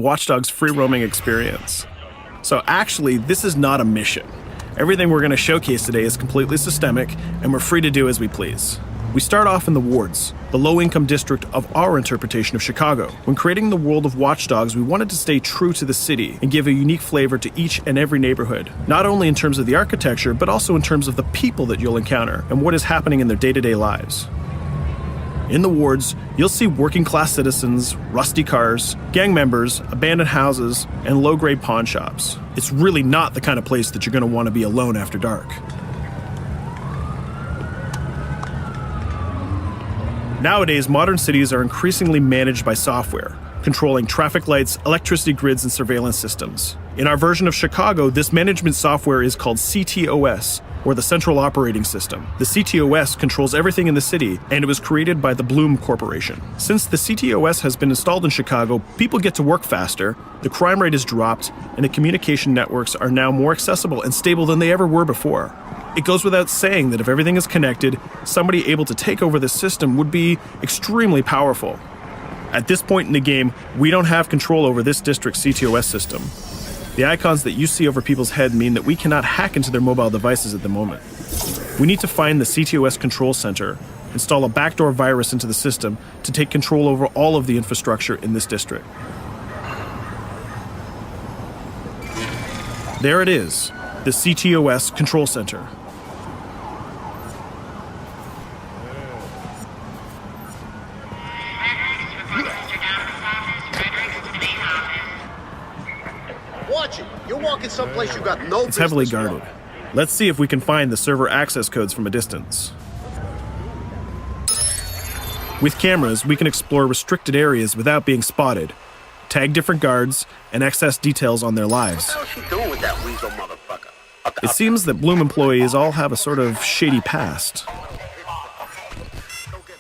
Watch Dogs free roaming experience. So actually, this is not a mission. Everything we're going to showcase today is completely systemic, and we're free to do as we please. We start off in the wards, the low-income district of our interpretation of Chicago. When creating the world of Watch Dogs, we wanted to stay true to the city and give a unique flavor to each and every neighborhood, not only in terms of the architecture, but also in terms of the people that you'll encounter and what is happening in their day-to-day lives. In the wards, you'll see working-class citizens, rusty cars, gang members, abandoned houses, and low-grade pawn shops. It's really not the kind of place that you're going to want to be alone after dark. Nowadays, modern cities are increasingly managed by software, controlling traffic lights, electricity grids, and surveillance systems. In our version of Chicago, this management software is called CTOS, or the Central Operating System. The CTOS controls everything in the city, and it was created by the Bloom Corporation. Since the CTOS has been installed in Chicago, people get to work faster, the crime rate has dropped, and the communication networks are now more accessible and stable than they ever were before. It goes without saying that if everything is connected, somebody able to take over the system would be extremely powerful. At this point in the game, we don't have control over this district's CTOS system. The icons that you see over people's head mean that we cannot hack into their mobile devices at the moment. We need to find the CTOS control center, install a backdoor virus into the system to take control over all of the infrastructure in this district. There it is, the CTOS control center. Watch it. You're walking someplace you got no business. It's heavily guarded. Let's see if we can find the server access codes from a distance. With cameras, we can explore restricted areas without being spotted, tag different guards, and access details on their lives. What the hell is she doing with that weasel motherfucker? It seems that Bloom employees all have a sort of shady past.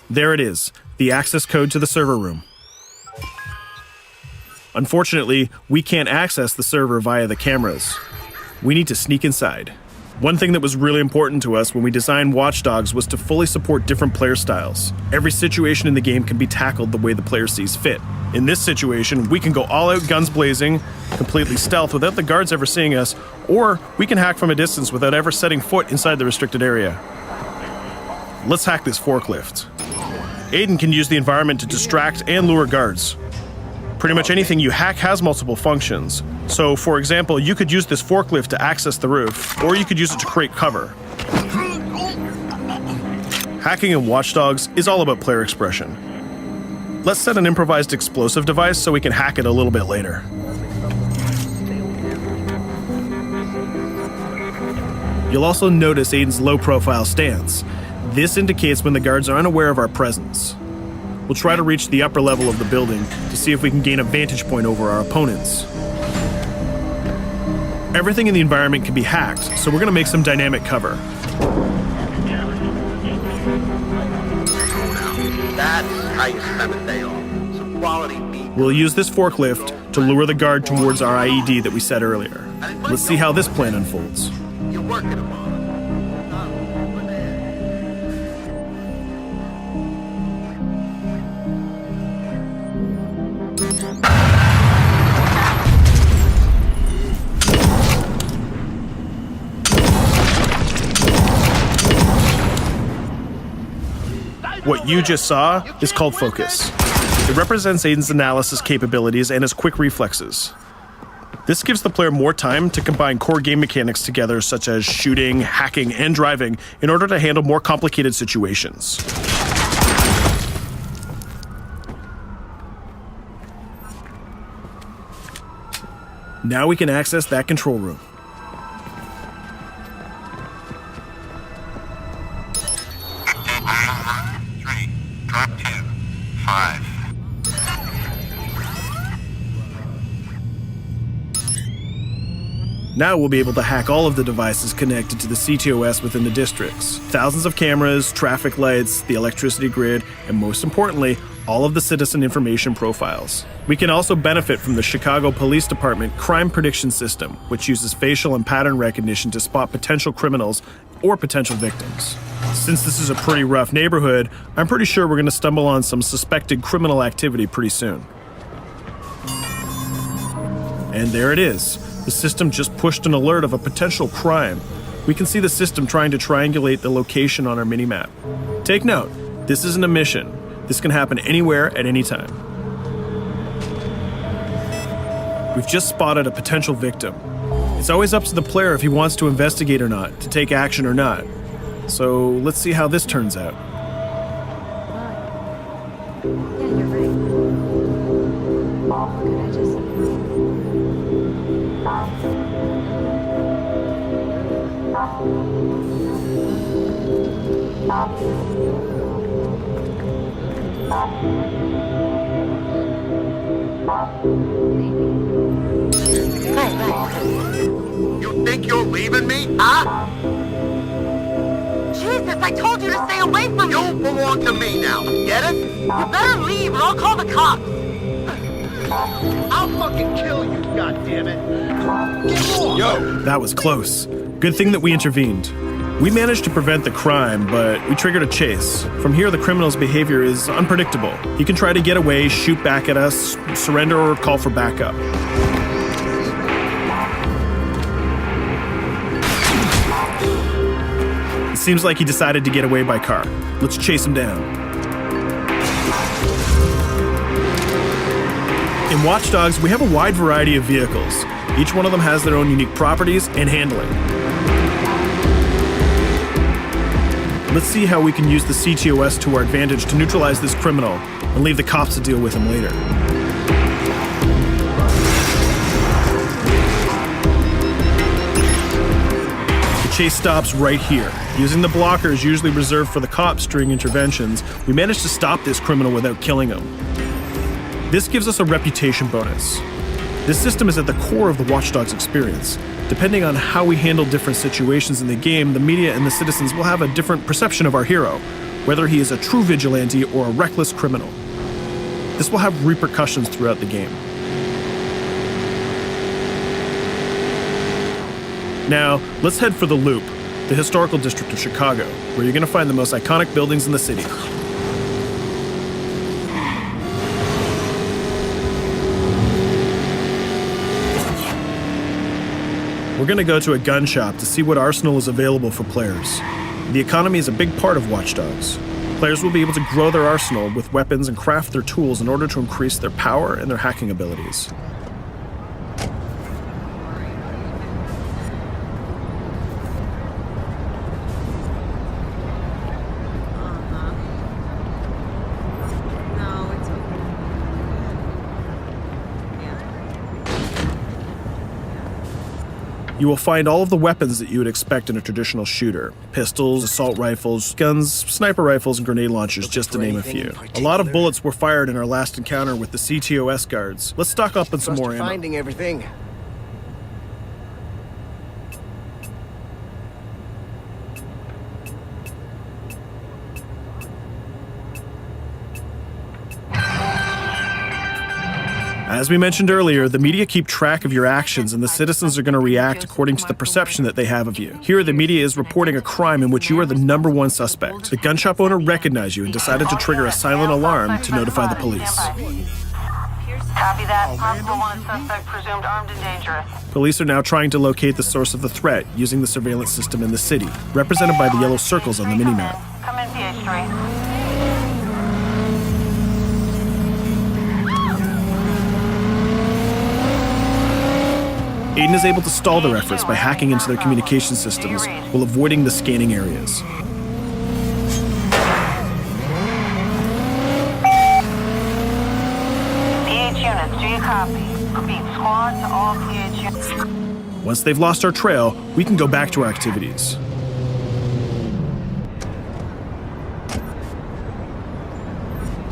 There it is, the access code to the server room. Unfortunately, we can't access the server via the cameras. We need to sneak inside. One thing that was really important to us when we designed Watch Dogs was to fully support different player styles. Every situation in the game can be tackled the way the player sees fit. In this situation, we can go all out guns blazing, completely stealth without the guards ever seeing us, or we can hack from a distance without ever setting foot inside the restricted area. Let's hack this forklift. Aiden can use the environment to distract and lure guards. Pretty much anything you hack has multiple functions. So, for example, you could use this forklift to access the roof, or you could use it to create cover. Hacking in Watch Dogs is all about player expression. Let's set an improvised explosive device so we can hack it a little bit later. You'll also notice Aiden's low-profile stance. This indicates when the guards are unaware of our presence. We'll try to reach the upper level of the building to see if we can gain a vantage point over our opponents. Everything in the environment can be hacked, so we're going to make some dynamic cover. That's how you spend a day off. Some quality meat. We'll use this forklift to lure the guard towards our IED that we set earlier. Let's see how this plan unfolds. You're working them on. What you just saw is called focus. It represents Aiden's analysis capabilities and his quick reflexes. This gives the player more time to combine core game mechanics together, such as shooting, hacking, and driving, in order to handle more complicated situations. Now we can access that control room. Drop 2, 5. Now we'll be able to hack all of the devices connected to the CTOS within the districts. Thousands of cameras, traffic lights, the electricity grid, and most importantly, all of the citizen information profiles. We can also benefit from the Chicago Police Department Crime Prediction System, which uses facial and pattern recognition to spot potential criminals or potential victims. Since this is a pretty rough neighborhood, I'm pretty sure we're going to stumble on some suspected criminal activity pretty soon. And there it is. The system just pushed an alert of a potential crime. We can see the system trying to triangulate the location on our minimap. Take note, this isn't a mission. This can happen anywhere at any time. We've just spotted a potential victim. It's always up to the player if he wants to investigate or not, to take action or not. So let's see how this turns out. Yeah, you're right. Could I just... You think you're leaving me? Huh? Jesus, I told you to stay away from me! You belong to me now. Get it? You better leave or I'll call the cops! I'll fucking kill you, goddammit. Get off! Yo, that was close. Good thing that we intervened. We managed to prevent the crime, but we triggered a chase. From here, the criminal's behavior is unpredictable. He can try to get away, shoot back at us, surrender, or call for backup. It seems like he decided to get away by car. Let's chase him down. In Watch Dogs, we have a wide variety of vehicles. Each one of them has their own unique properties and handling. Let's see how we can use the CTOS to our advantage to neutralize this criminal and leave the cops to deal with him later. The chase stops right here. Using the blockers usually reserved for the cops during interventions, we managed to stop this criminal without killing him. This gives us a reputation bonus. This system is at the core of the Watch Dogs experience. Depending on how we handle different situations in the game, the media and the citizens will have a different perception of our hero, whether he is a true vigilante or a reckless criminal. This will have repercussions throughout the game. Now, let's head for the Loop, the historical district of Chicago, where you're going to find the most iconic buildings in the city. We're going to go to a gun shop to see what arsenal is available for players. The economy is a big part of Watch Dogs. Players will be able to grow their arsenal with weapons and craft their tools in order to increase their power and their hacking abilities. No, it's okay. You will find all of the weapons that you would expect in a traditional shooter. Pistols, assault rifles, guns, sniper rifles, and grenade launchers, just to name a few. A lot of bullets were fired in our last encounter with the CTOS guards. Let's stock up on some more ammo. Finding everything. As we mentioned earlier, the media keep track of your actions and the citizens are going to react according to the perception that they have of you. Here, the media is reporting a crime in which you are the #1 suspect. The gun shop owner recognized you and decided to trigger a silent alarm to notify the police. Copy that. Possible wanted suspect presumed armed and dangerous. Police are now trying to locate the source of the threat using the surveillance system in the city, represented by the yellow circles on the minimap. Come in, PH3. Aiden is able to stall their efforts by hacking into their communication systems while avoiding the scanning areas. PH units, do you copy? Repeat, squad to all PH units. Once they've lost our trail, we can go back to our activities.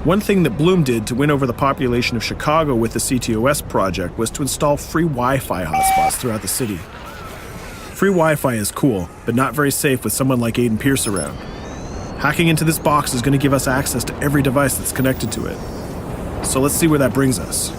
One thing that Bloom did to win over the population of Chicago with the CTOS project was to install free Wi-Fi hotspots throughout the city. Free Wi-Fi is cool, but not very safe with someone like Aiden Pierce around. Hacking into this box is going to give us access to every device that's connected to it. So let's see where that brings us.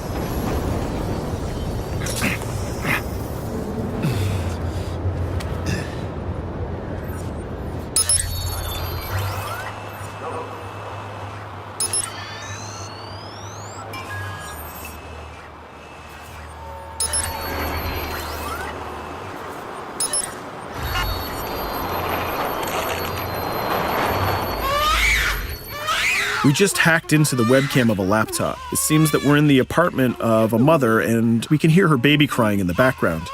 We just hacked into the webcam of a laptop. It seems that we're in the apartment of a mother and we can hear her baby crying in the background.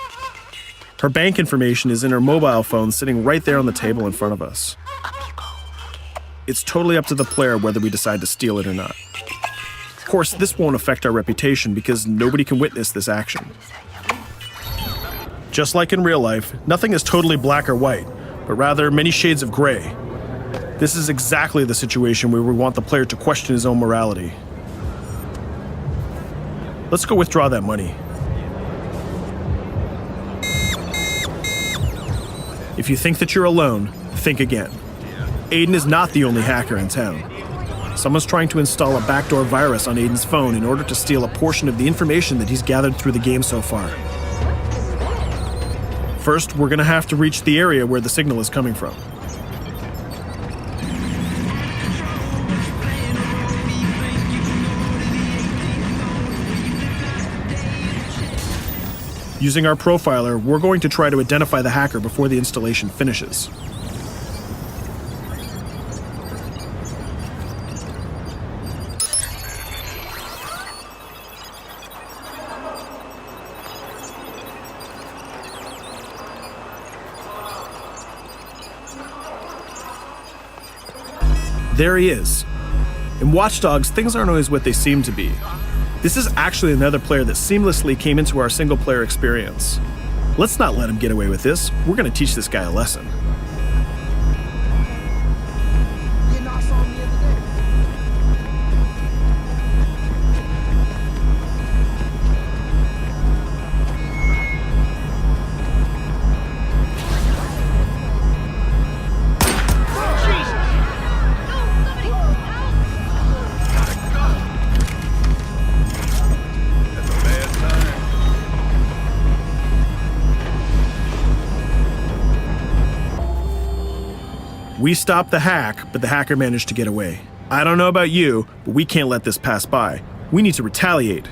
Her bank information is in her mobile phone sitting right there on the table in front of us. It's totally up to the player whether we decide to steal it or not. Of course, this won't affect our reputation because nobody can witness this action. Just like in real life, nothing is totally black or white, but rather many shades of gray. This is exactly the situation where we want the player to question his own morality. Let's go withdraw that money. If you think that you're alone, think again. Aiden is not the only hacker in town. Someone's trying to install a backdoor virus on Aiden's phone in order to steal a portion of the information that he's gathered through the game so far. First, we're gonna have to reach the area where the signal is coming from. Using our profiler, we're going to try to identify the hacker before the installation finishes. There he is. In Watch Dogs, things aren't always what they seem to be. This is actually another player that seamlessly came into our single-player experience. Let's not let him get away with this. We're going to teach this guy a lesson. We stopped the hack, but the hacker managed to get away. I don't know about you, but we can't let this pass by. We need to retaliate.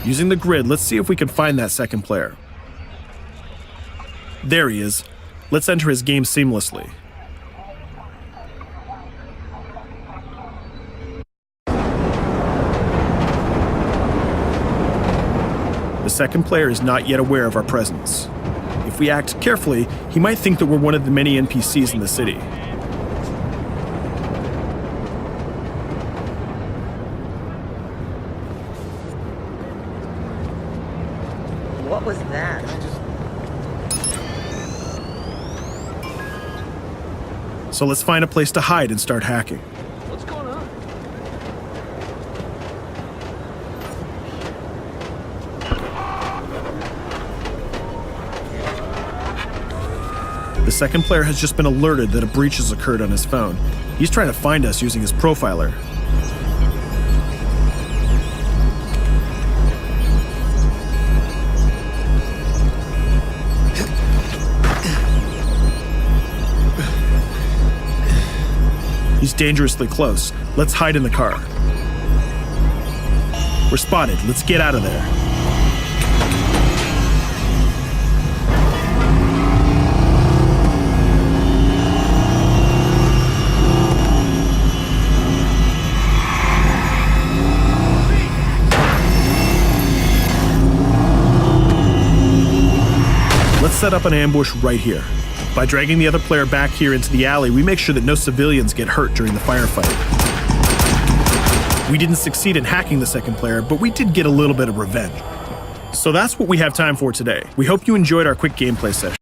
Using the grid, let's see if we can find that second player. There he is. Let's enter his game seamlessly. The second player is not yet aware of our presence. If we act carefully, he might think that we're one of the many NPCs in the city. What was that? So let's find a place to hide and start hacking. What's going on? The second player has just been alerted that a breach has occurred on his phone. He's trying to find us using his profiler. He's dangerously close. Let's hide in the car. We're spotted. Let's get out of there. Let's set up an ambush right here. By dragging the other player back here into the alley, we make sure that no civilians get hurt during the firefight. We didn't succeed in hacking the second player, but we did get a little bit of revenge. So that's what we have time for today. We hope you enjoyed our quick gameplay session.